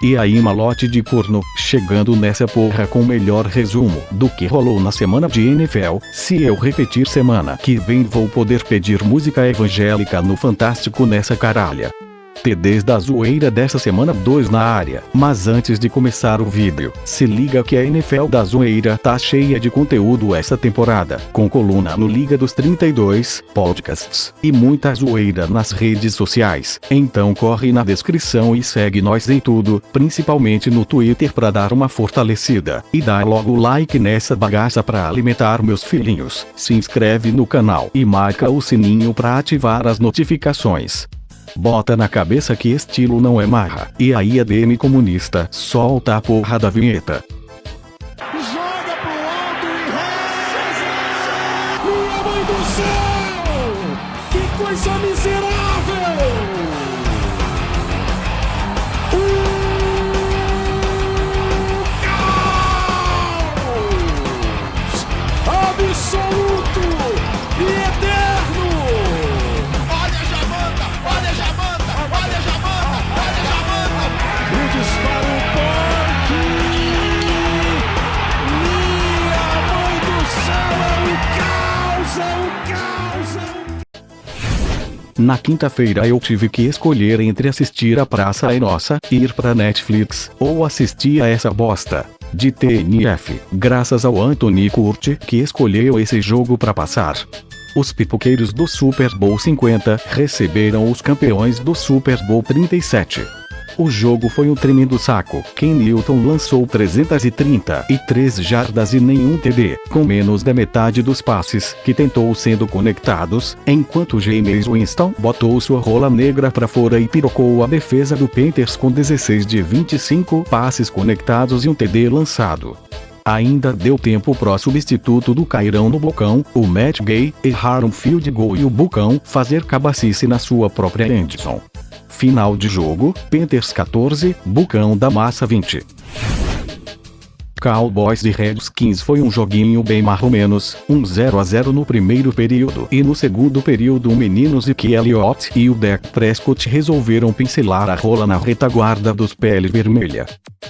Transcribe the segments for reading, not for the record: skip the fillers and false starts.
E aí malote de corno, chegando nessa porra com o melhor resumo do que rolou na semana de NFL. Se eu repetir semana que vem vou poder pedir música evangélica no Fantástico nessa caralha. TDs da zoeira dessa semana 2 na área. Mas antes de começar o vídeo, se liga que a NFL da zoeira tá cheia de conteúdo essa temporada, com coluna no Liga dos 32, podcasts, e muita zoeira nas redes sociais. Então corre na descrição e segue nós em tudo, principalmente no Twitter pra dar uma fortalecida. E dá logo like nessa bagaça pra alimentar meus filhinhos. Se inscreve no canal e marca o sininho pra ativar as notificações. Bota na cabeça que estilo não é marra. E aí ADM comunista, solta a porra da vinheta. Joga pro alto e reza! Minha mãe do céu! Que coisa miserável! Caos absoluto e eterno! Olha a Jamanta! Olha a Jamanta! Olha a Jamanta! Olha a Jamanta! O disparo punk! Minha mãe do céu! É o caos! Na quinta-feira eu tive que escolher entre assistir a Praça é Nossa, ir pra Netflix, ou assistir a essa bosta de TNF, graças ao Anthony Curti, que escolheu esse jogo pra passar. Os pipoqueiros do Super Bowl 50 receberam os campeões do Super Bowl 37. O jogo foi um tremendo saco. Ken Newton lançou 333 jardas e nenhum TD, com menos da metade dos passes que tentou sendo conectados, enquanto Jameis Winston botou sua rola negra pra fora e pirocou a defesa do Panthers com 16 de 25 passes conectados e um TD lançado. Ainda deu tempo pro substituto do Cairão no Bocão, o Matt Gay, errar um field goal e o Bucão fazer cabacice na sua própria endzone. Final de jogo, Panthers 14, Bucão da Massa 20. Cowboys e Redskins foi um joguinho bem marromenos, 0-0 no primeiro período. E no segundo período o menino Zeke Elliott e o Dak Prescott resolveram pincelar a rola na retaguarda dos Pele Vermelha.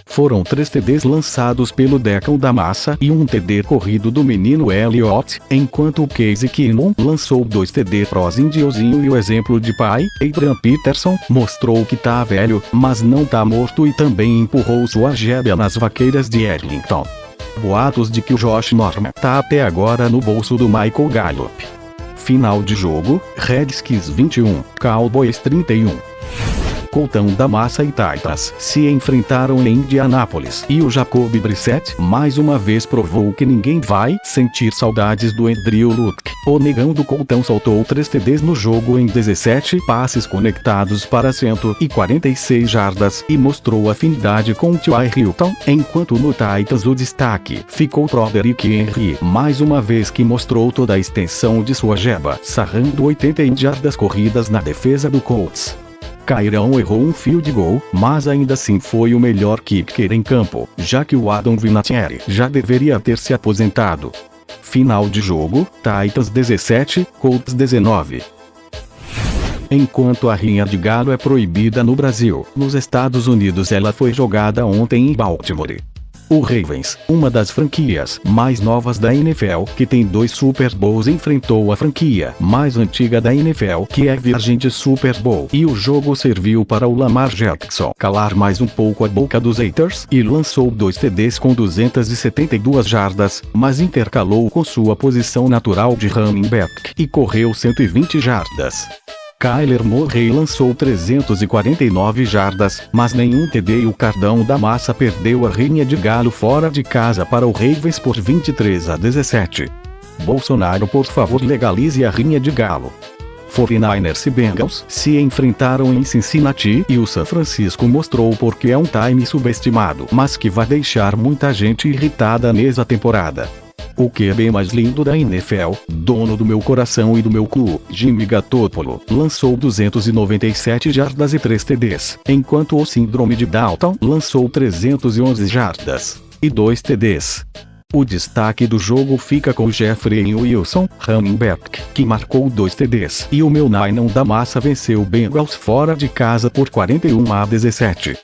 Foram 3 TDs lançados pelo Decão da Massa e um TD corrido do menino Elliott, enquanto o Case Keenum lançou 2 TD pros indiozinho e o exemplo de pai, Adrian Peterson, mostrou que tá velho, mas não tá morto e também empurrou sua gébia nas vaqueiras de Arlington. Boatos de que o Josh Norman tá até agora no bolso do Michael Gallup. Final de jogo, Redskins 21, Cowboys 31. Coltão da Massa e Titans se enfrentaram em Indianápolis e o Jacoby Brissett mais uma vez provou que ninguém vai sentir saudades do Andrew Luck. O negão do Coltão soltou 3 TDs no jogo em 17 passes conectados para 146 jardas e mostrou afinidade com T.Y. Hilton, enquanto no Titans o destaque ficou pro Derrick Henry, mais uma vez que mostrou toda a extensão de sua jeba, sarrando 81 jardas corridas na defesa do Colts. Cairão errou um field goal, mas ainda assim foi o melhor kicker em campo, já que o Adam Vinatieri já deveria ter se aposentado. Final de jogo, Titans 17, Colts 19. Enquanto a rinha de galo é proibida no Brasil, nos Estados Unidos ela foi jogada ontem em Baltimore. O Ravens, uma das franquias mais novas da NFL, que tem 2 Super Bowls, enfrentou a franquia mais antiga da NFL, que é virgem de Super Bowl, e o jogo serviu para o Lamar Jackson calar mais um pouco a boca dos haters, e lançou 2 TDs com 272 jardas, mas intercalou com sua posição natural de running back, e correu 120 jardas. Kyler Murray lançou 349 jardas, mas nenhum TD e o Cardão da Massa perdeu a rinha de galo fora de casa para o Ravens por 23-17. Bolsonaro, por favor, legalize a rinha de galo. 49ers e Bengals se enfrentaram em Cincinnati e o San Francisco mostrou porque é um time subestimado, mas que vai deixar muita gente irritada nessa temporada. O QB mais lindo da NFL, dono do meu coração e do meu cu, Jimmy Garoppolo, lançou 297 jardas e 3 TDs, enquanto o síndrome de Dalton lançou 311 jardas e 2 TDs. O destaque do jogo fica com Jeffrey Wilson, running back, que marcou 2 TDs, e o meu Nainon da Massa venceu o Bengals fora de casa por 41-17.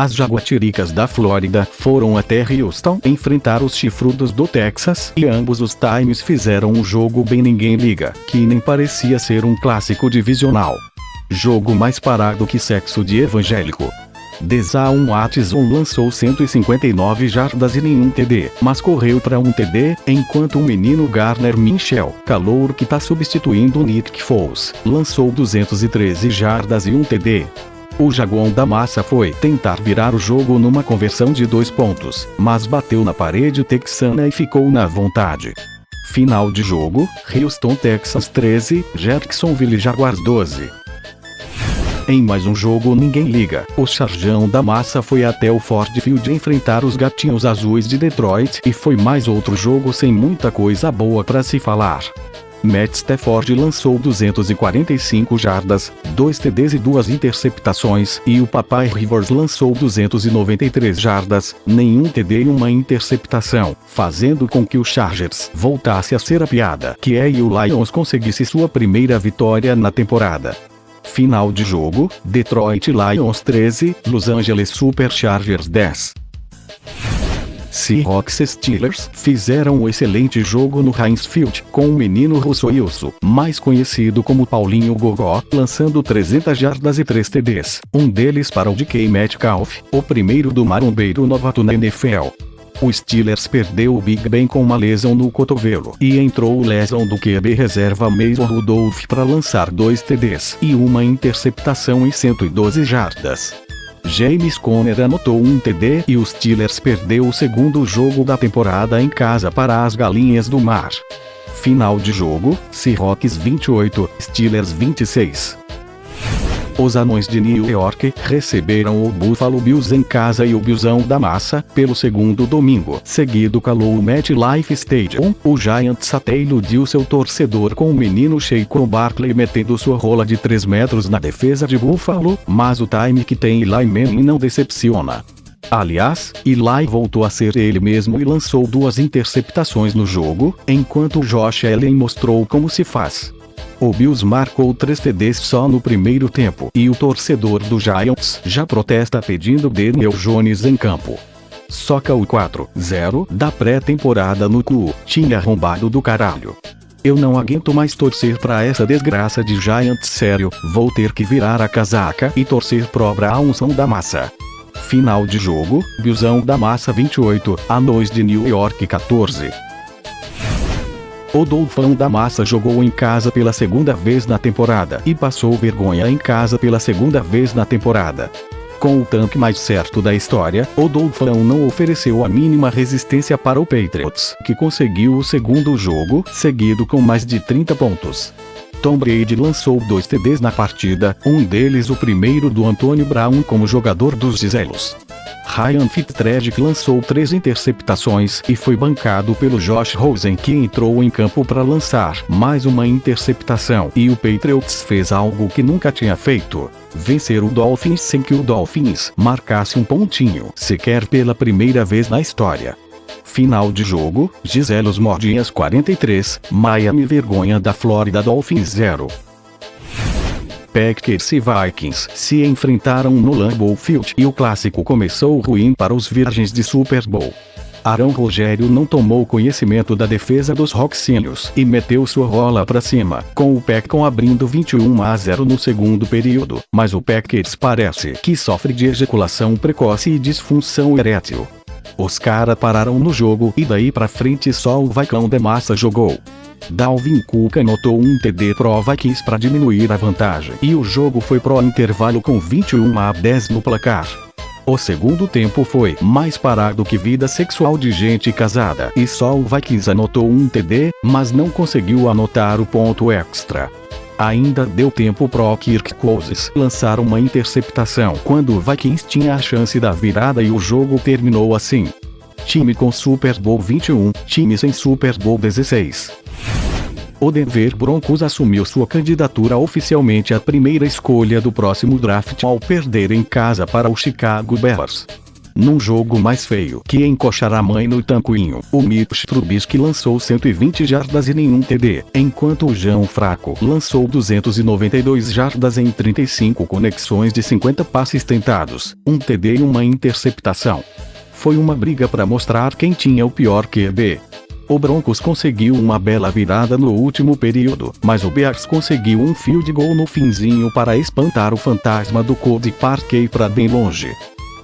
As Jaguatiricas da Flórida foram até Houston enfrentar os chifrudos do Texas e ambos os times fizeram um jogo bem ninguém liga, que nem parecia ser um clássico divisional. Jogo mais parado que sexo de evangélico. Deshaun Watson lançou 159 jardas e nenhum TD, mas correu para um TD, enquanto o menino Gardner Minshew, calouro que tá substituindo Nick Foles, lançou 213 jardas e um TD. O Jaguão da Massa foi tentar virar o jogo numa conversão de 2 pontos, mas bateu na parede texana e ficou na vontade. Final de jogo, Houston Texans 13, Jacksonville Jaguars 12. Em mais um jogo ninguém liga, o Chargão da Massa foi até o Ford Field enfrentar os Gatinhos Azuis de Detroit e foi mais outro jogo sem muita coisa boa para se falar. Matt Stafford lançou 245 jardas, 2 TDs e 2 interceptações, e o Papai Rivers lançou 293 jardas, nenhum TD e uma interceptação, fazendo com que o Chargers voltasse a ser a piada que é e o Lions conseguisse sua primeira vitória na temporada. Final de jogo, Detroit Lions 13, Los Angeles Superchargers 10. Seahawks Steelers fizeram um excelente jogo no Heinz Field, com o menino Russell Wilson, mais conhecido como Paulinho Gogó, lançando 300 jardas e 3 TDs, um deles para o DK Metcalf, o primeiro do marombeiro novato na NFL. O Steelers perdeu o Big Ben com uma lesão no cotovelo e entrou o lesão do QB reserva Mason Rudolph para lançar 2 TDs e uma interceptação em 112 jardas. James Conner anotou um TD e os Steelers perdeu o segundo jogo da temporada em casa para as Galinhas do Mar. Final de jogo, Seahawks 28, Steelers 26. Os Anões de New York receberam o Buffalo Bills em casa e o Billzão da Massa, pelo segundo domingo seguido calou o MetLife Stadium. O Giants até iludiu seu torcedor com o menino Saquon Barkley metendo sua rola de 3 metros na defesa de Buffalo, mas o time que tem Eli Manning não decepciona. Aliás, Eli voltou a ser ele mesmo e lançou 2 interceptações no jogo, enquanto Josh Allen mostrou como se faz. O Bills marcou 3 TDs só no primeiro tempo e o torcedor do Giants já protesta pedindo Daniel Jones em campo. Soca o 4-0 da pré-temporada no cu, tinha arrombado do caralho. Eu não aguento mais torcer pra essa desgraça de Giants sério, vou ter que virar a casaca e torcer pro Brownsão da Massa. Final de jogo, Billzão da Massa 28, Anões de New York 14. O Dolphão da Massa jogou em casa pela segunda vez na temporada e passou vergonha em casa pela segunda vez na temporada. Com o tanque mais certo da história, o Dolphão não ofereceu a mínima resistência para o Patriots, que conseguiu o segundo jogo seguido com mais de 30 pontos. Tom Brady lançou 2 TDs na partida, um deles o primeiro do Antonio Brown como jogador dos Giselos. Ryan Fitzpatrick lançou 3 interceptações e foi bancado pelo Josh Rosen, que entrou em campo para lançar mais uma interceptação, e o Patriots fez algo que nunca tinha feito: vencer o Dolphins sem que o Dolphins marcasse um pontinho sequer pela primeira vez na história. Final de jogo, Giselos Mordinhas 43, Miami vergonha da Florida Dolphins 0. Packers e Vikings se enfrentaram no Lambeau Field e o clássico começou ruim para os virgens de Super Bowl. Aaron Rogério não tomou conhecimento da defesa dos Roxinhos e meteu sua rola pra cima, com o Packers abrindo 21-0 no segundo período, mas o Packers parece que sofre de ejaculação precoce e disfunção erétil. Os caras pararam no jogo e daí pra frente só o Vaicão da Massa jogou. Dalvin Cook anotou um TD pro Vikings para diminuir a vantagem e o jogo foi pro intervalo com 21-10 no placar. O segundo tempo foi mais parado que vida sexual de gente casada e só o Vikings anotou um TD, mas não conseguiu anotar o ponto extra. Ainda deu tempo pro Kirk Cousins lançar uma interceptação quando o Vikings tinha a chance da virada e o jogo terminou assim. Time com Super Bowl 21, time sem Super Bowl 16. O Denver Broncos assumiu sua candidatura oficialmente à primeira escolha do próximo draft ao perder em casa para o Chicago Bears. Num jogo mais feio que encoxar a mãe no tanquinho, o Mitch Trubisky lançou 120 jardas e nenhum TD, enquanto o João Fraco lançou 292 jardas em 35 conexões de 50 passes tentados, um TD e uma interceptação. Foi uma briga para mostrar quem tinha o pior QB. O Broncos conseguiu uma bela virada no último período, mas o Bears conseguiu um field goal no finzinho para espantar o fantasma do Cody Parkey para bem longe.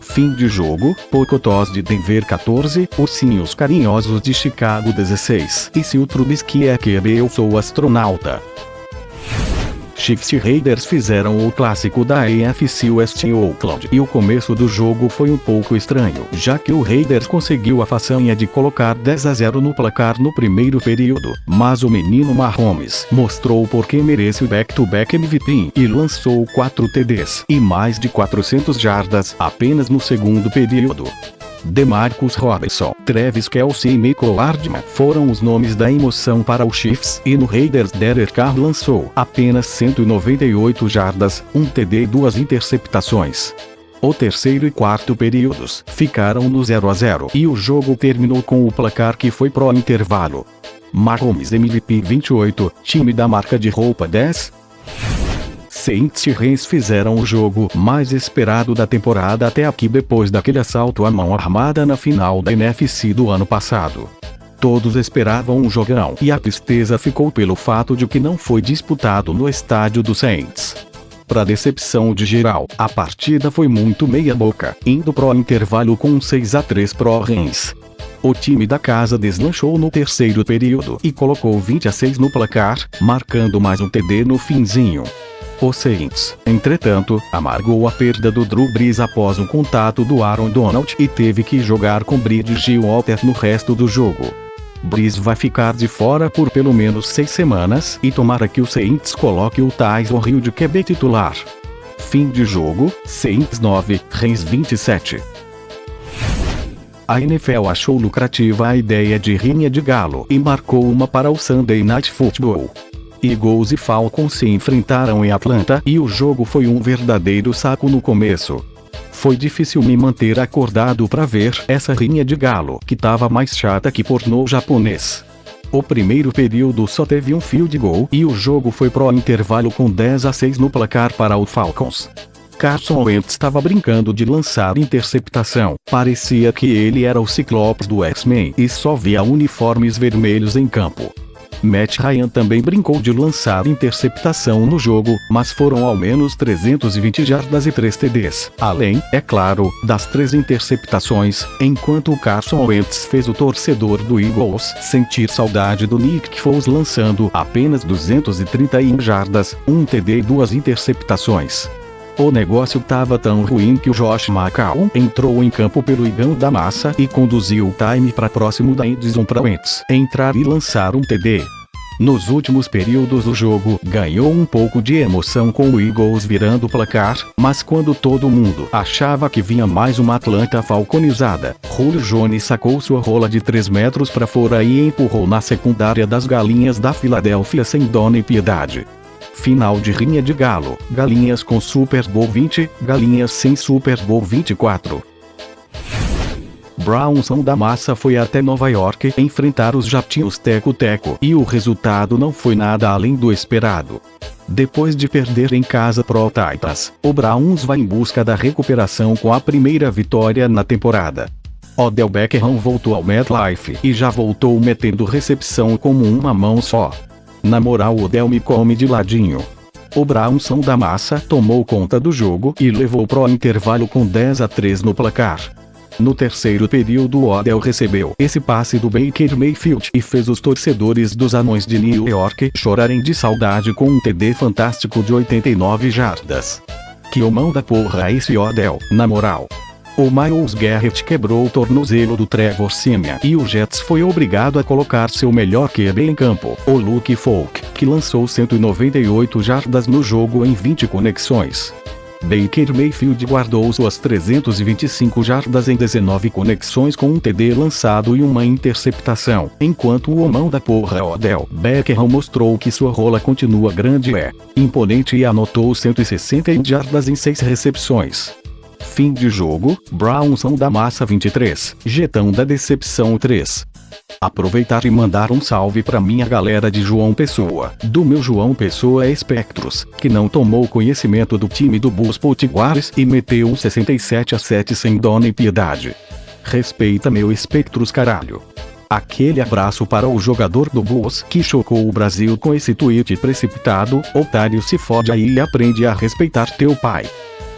Fim de jogo, Pocotós de Denver 14, Ursinhos Carinhosos de Chicago 16. E se o Trubisky é QB, eu sou astronauta. Chiefs e Raiders fizeram o clássico da AFC West em Oakland, e o começo do jogo foi um pouco estranho, já que o Raiders conseguiu a façanha de colocar 10-0 no placar no primeiro período, mas o menino Mahomes mostrou por que merece o back-to-back MVP e lançou 4 TDs e mais de 400 jardas apenas no segundo período. DeMarcus Robinson, Travis Kelce e Mecole Hardman foram os nomes da emoção para os Chiefs, e no Raiders Derek Carr lançou apenas 198 jardas, um TD e 2 interceptações. O terceiro e quarto períodos ficaram no 0-0 e o jogo terminou com o placar que foi pro intervalo. Mahomes MVP 28, time da marca de roupa 10. Saints e Rams fizeram o jogo mais esperado da temporada até aqui depois daquele assalto à mão armada na final da NFC do ano passado. Todos esperavam um jogão e a tristeza ficou pelo fato de que não foi disputado no estádio do Saints. Para decepção de geral, a partida foi muito meia-boca, indo pro intervalo com um 6-3 pro Rams. O time da casa deslanchou no terceiro período e colocou 20-6 no placar, marcando mais um TD no finzinho. O Saints, entretanto, amargou a perda do Drew Brees após um contato do Aaron Donald e teve que jogar com Bridge Walter no resto do jogo. Brees vai ficar de fora por pelo menos 6 semanas e tomara que o Saints coloque o Tyson Hill de QB titular. Fim de jogo, Saints 9, Rams 27. A NFL achou lucrativa a ideia de rinha de galo e marcou uma para o Sunday Night Football. Eagles e Falcons se enfrentaram em Atlanta e o jogo foi um verdadeiro saco no começo. Foi difícil me manter acordado para ver essa rinha de galo que tava mais chata que pornô japonês. O primeiro período só teve um field goal e o jogo foi pro intervalo com 10-6 no placar para o Falcons. Carson Wentz estava brincando de lançar interceptação, parecia que ele era o Ciclopes do X-Men e só via uniformes vermelhos em campo. Matt Ryan também brincou de lançar interceptação no jogo, mas foram ao menos 320 jardas e 3 TDs, além, é claro, das 3 interceptações, enquanto o Carson Wentz fez o torcedor do Eagles sentir saudade do Nick Foles lançando apenas 231 jardas, um TD e 2 interceptações. O negócio tava tão ruim que o Josh McCown entrou em campo pelo igão da massa e conduziu o time para próximo da endzone para Wentz entrar e lançar um TD. Nos últimos períodos o jogo ganhou um pouco de emoção com o Eagles virando o placar, mas quando todo mundo achava que vinha mais uma Atlanta falconizada, Julio Jones sacou sua rola de 3 metros para fora e empurrou na secundária das galinhas da Filadélfia sem dó nem piedade. Final de rinha de galo, galinhas com Super Bowl 20, galinhas sem Super Bowl 24. Browns da massa foi até Nova York enfrentar os jatinhos teco-teco e o resultado não foi nada além do esperado. Depois de perder em casa pro Titans, o Browns vai em busca da recuperação com a primeira vitória na temporada. Odell Beckham voltou ao MetLife e já voltou metendo recepção como uma mão só. Na moral, o Odell me come de ladinho. O Browns da massa tomou conta do jogo e levou pro intervalo com 10-3 no placar. No terceiro período o Odell recebeu esse passe do Baker Mayfield e fez os torcedores dos Anões de New York chorarem de saudade com um TD fantástico de 89 jardas. Que o mão da porra é esse Odell, na moral. O Myles Garrett quebrou o tornozelo do Trevor Siemian e o Jets foi obrigado a colocar seu melhor QB em campo, o Luke Falk, que lançou 198 jardas no jogo em 20 conexões. Baker Mayfield guardou suas 325 jardas em 19 conexões com um TD lançado e uma interceptação, enquanto o homão da porra Odell Beckham mostrou que sua rola continua grande imponente e anotou 161 jardas em 6 recepções. Fim de jogo, Brownson da Massa 23, Getão da Decepção 3. Aproveitar e mandar um salve pra minha galera de João Pessoa, do meu João Pessoa Espectros, que não tomou conhecimento do time do Bulls Potiguares e meteu um 67-7 sem dó nem piedade. Respeita meu Espectros, caralho. Aquele abraço para o jogador do Bulls que chocou o Brasil com esse tweet precipitado. Otário, se fode aí e aprende a respeitar teu pai.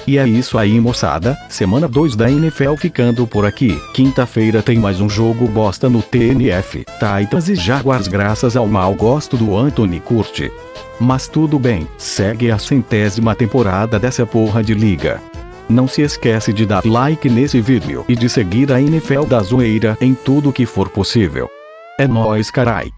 E é isso aí, moçada, semana 2 da NFL ficando por aqui. Quinta-feira tem mais um jogo bosta no TNF, Titans e Jaguars. Graças ao mau gosto do Anthony Curti. Mas tudo bem, segue a 100ª temporada dessa porra de liga. Não se esquece de dar like nesse vídeo e de seguir a NFL da Zoeira em tudo que for possível. É nóis, carai.